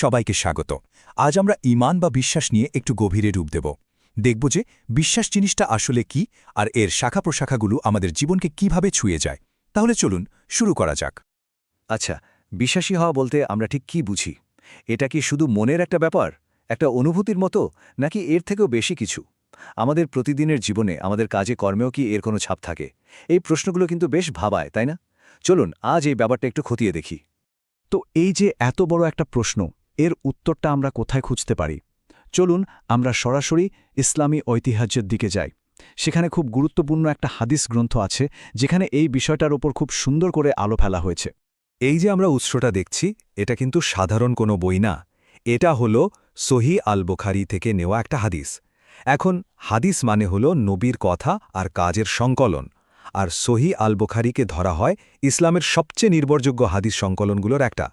সবাইকে স্বাগত। আজ আমরা ঈমান বা বিশ্বাস নিয়ে একটু গভীরে ডুব দেব। দেখব যে বিশ্বাস জিনিসটা আসলে কি আর এর শাখা প্রশাখাগুলো আমাদের জীবনকে কিভাবে ছুঁয়ে যায়। তাহলে চলুন শুরু করা যাক। আচ্ছা, বিশ্বাসী হওয়া বলতে আমরা ঠিক কি বুঝি? এটা কি শুধু মনের একটা ব্যাপার, একটা অনুভূতির মতো, নাকি এর থেকেও বেশি কিছু? আমাদের প্রতিদিনের জীবনে, আমাদের কাজে কর্মেও কি এর কোনো ছাপ থাকে? এই প্রশ্নগুলো কিন্তু বেশ ভাবায়, তাই না? চলুন আজ এই ব্যাপারটা একটু খতিয়ে দেখি। তো এই যে এত বড় একটা প্রশ্ন, এর উত্তরটা আমরা কোথায় খুঁজতে পারি? চলুন আমরা সরাসরি ইসলামী ঐতিহ্যের দিকে যাই। সেখানে খুব গুরুত্বপূর্ণ একটা হাদিস গ্রন্থ আছে, যেখানে এই বিষয়টার ওপর খুব সুন্দর করে আলো ফেলা হয়েছে। এই যে আমরা উৎসটা দেখছি, এটা কিন্তু সাধারণ কোনো বই না। এটা হলো সহিহ আল বুখারী থেকে নেওয়া একটা হাদিস। এখন হাদিস মানে হলো নবীর কথা আর কাজের সংকলন, আর সহিহ আল বুখারীকে ধরা হয় ইসলামের সবচেয়ে নির্ভরযোগ্য হাদিস সংকলনগুলোর একটা।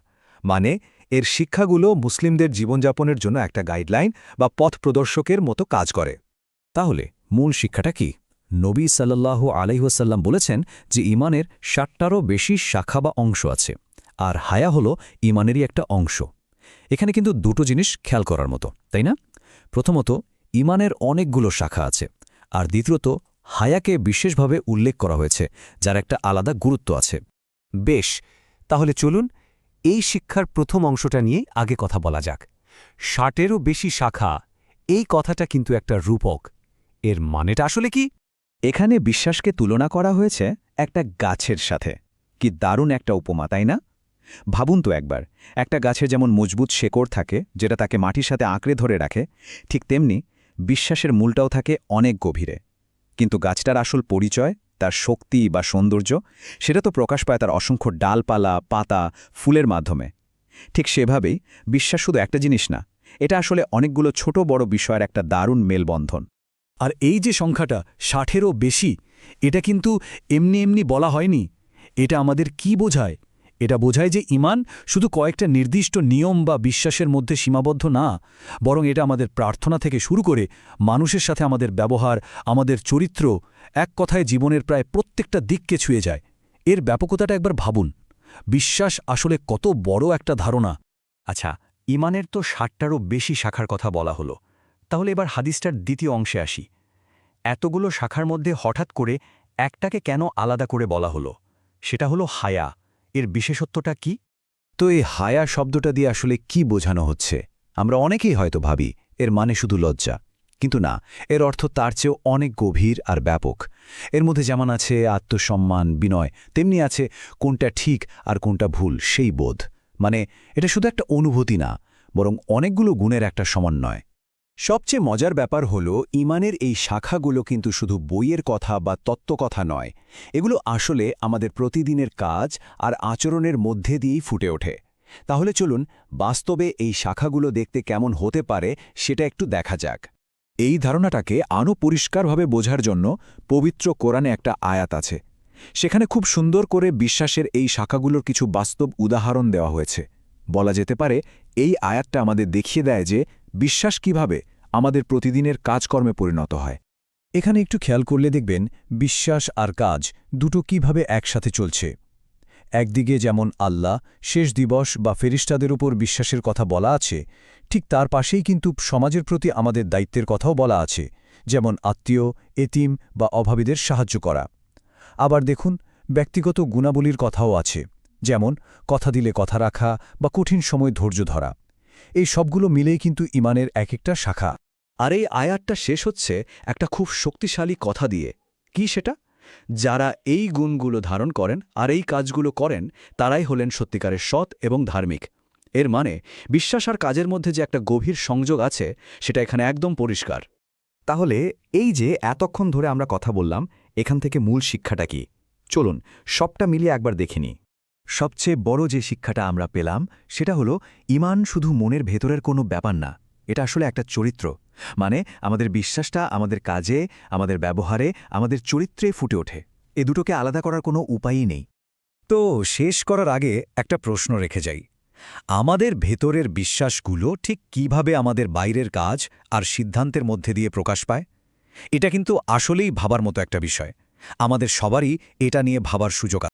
মানে এর শিক্ষাগুলো মুসলিমদের জীবনযাপনের জন্য একটা গাইডলাইন বা পথ প্রদর্শকের মতো কাজ করে। তাহলে মূল শিক্ষাটা কি? নবী সাল্লাল্লাহু আলাইহি ওয়াসাল্লাম বলেছেন যে ঈমানের ৬০টারও বেশি শাখা বা অংশ আছে, আর হায়া হলো ঈমানেরই একটা অংশ। এখানে কিন্তু দুটো জিনিস খেয়াল করার মতো, তাই না? প্রথমত, ঈমানের অনেকগুলো শাখা আছে, আর দ্বিতীয়ত, হায়াকে বিশেষভাবে উল্লেখ করা হয়েছে, যার একটা আলাদা গুরুত্ব আছে। বেশ, তাহলে চলুন এই শিক্ষার প্রথম অংশটা নিয়ে আগে কথা বলা যাক। ৬০-এরও বেশি শাখা, এই কথাটা কিন্তু একটা রূপক। এর মানেটা আসলে কি? এখানে বিশ্বাসকে তুলনা করা হয়েছে একটা গাছের সাথে। কি দারুণ একটা উপমা, তাই না? ভাবুন তো একবার, একটা গাছের যেমন মজবুত শেকড় থাকে যেটা তাকে মাটির সাথে আঁকড়ে ধরে রাখে, ঠিক তেমনি বিশ্বাসের মূলটাও থাকে অনেক গভীরে। কিন্তু গাছটার আসল পরিচয়, তার শক্তি বা সৌন্দর্য, সেটা তো প্রকাশ পায় তার অসংখ্য ডালপালা, পাতা, ফুলের মাধ্যমে। ঠিক সেভাবেই বিশ্বাস শুধু একটা জিনিস না, এটা আসলে অনেকগুলো ছোট বড় বিষয়ের একটা দারুণ মেলবন্ধন। আর এই যে সংখ্যাটা ৬০-এরও বেশি, এটা কিন্তু এমনি এমনি বলা হয়নি। এটা আমাদের কি বোঝায়? এটা বোঝায় যে ঈমান শুধু কয়েকটা নির্দিষ্ট নিয়ম বা বিশ্বাসের মধ্যে সীমাবদ্ধ না, বরং এটা আমাদের প্রার্থনা থেকে শুরু করে মানুষের সাথে আমাদের ব্যবহার, আমাদের চরিত্র, এক কথায় জীবনের প্রায় প্রত্যেকটা দিককে ছুঁয়ে যায়। এর ব্যাপকতাটা একবার ভাবুন। বিশ্বাস আসলে কত বড় একটা ধারণা। আচ্ছা, ঈমানের তো ৬০টারও বেশি শাখার কথা বলা হলো। তাহলে এবার হাদিসটার দ্বিতীয় অংশে আসি। এতগুলো শাখার মধ্যে হঠাৎ করে একটাকে কেন আলাদা করে বলা হলো? সেটা হলো হায়া। এর বিশেষত্বটা কি? তো এই হায়া শব্দটা দিয়ে আসলে কি বোঝানো হচ্ছে? আমরা অনেকেই হয়তো ভাবি এর মানে শুধু লজ্জা, কিন্তু না, এর অর্থ তার চেয়েও অনেক গভীর আর ব্যাপক। এর মধ্যে যেমন আছে আত্মসম্মান, বিনয়, তেমনি আছে কোনটা ঠিক আর কোনটা ভুল সেই বোধ। মানে এটা শুধু একটা অনুভূতি না, বরং অনেকগুলো গুণের একটা সমন্বয়। সবচেয়ে মজার ব্যাপার হলো ঈমানের এই শাখাগুলো কিন্তু শুধু বইয়ের কথা বা তত্ত্বকথা নয়। এগুলো আসলে আমাদের প্রতিদিনের কাজ আর আচরণের মধ্যে দিয়েই ফুটে ওঠে। তাহলে চলুন বাস্তবে এই শাখাগুলো দেখতে কেমন হতে পারে সেটা একটু দেখা যাক। এই ধারণাটাকে আরও পরিষ্কারভাবে বোঝার জন্য পবিত্র কোরআনে একটা আয়াত আছে। সেখানে খুব সুন্দর করে বিশ্বাসের এই শাখাগুলোর কিছু বাস্তব উদাহরণ দেওয়া হয়েছে। বলা যেতে পারে এই আয়াতটা আমাদের দেখিয়ে দেয় যে বিশ্বাস কিভাবে আমাদের প্রতিদিনের কাজকর্মে পরিণত হয়। এখানে একটু খেয়াল করলে দেখবেন বিশ্বাস আর কাজ দুটো কিভাবে একসাথে চলছে। একদিকে যেমন আল্লাহ, শেষ দিবস বা ফেরেশতাদের উপর বিশ্বাসের কথা বলা আছে, ঠিক তার পাশেই কিন্তু সমাজের প্রতি আমাদের দায়িত্বের কথাও বলা আছে, যেমন আত্মীয়, এতিম বা অভাবীদের সাহায্য করা। আবার দেখুন, ব্যক্তিগত গুণাবলীর কথাও আছে, যেমন কথা দিলে কথা রাখা বা কঠিন সময় ধৈর্য ধরা। এই সবগুলো মিলেই কিন্তু ঈমানের এক একটা শাখা। আর এই আয়াতটা শেষ হচ্ছে একটা খুব শক্তিশালী কথা দিয়ে। কি সেটা? যারা এই গুণগুলো ধারণ করেন আর এই কাজগুলো করেন, তারাই হলেন সত্যিকারের সৎ এবং ধার্মিক। এর মানে বিশ্বাস আর কাজের মধ্যে যে একটা গভীর সংযোগ আছে, সেটা এখানে একদম পরিষ্কার। তাহলে এই যে এতক্ষণ ধরে আমরা কথা বললাম, এখান থেকে মূল শিক্ষাটা কি? চলুন সবটা মিলিয়ে একবার দেখে নিই। সবচেয়ে বড় যে শিক্ষাটা আমরা পেলাম সেটা হলো ঈমান শুধু মনের ভেতরের কোনো ব্যাপার না, এটা আসলে একটা চরিত্র। মানে আমাদের বিশ্বাসটা আমাদের কাজে, আমাদের ব্যবহারে, আমাদের চরিত্রে ফুটে ওঠে। এ দুটোকে আলাদা করার কোনো উপায়ই নেই। তো শেষ করার আগে একটা প্রশ্ন রেখে যাই। আমাদের ভেতরের বিশ্বাসগুলো ঠিক কিভাবে আমাদের বাইরের কাজ আর সিদ্ধান্তের মধ্যে দিয়ে প্রকাশ পায়? এটা কিন্তু আসলেই ভাবার মতো একটা বিষয়। আমাদের সবারই এটা নিয়ে ভাবার সুযোগ আছে।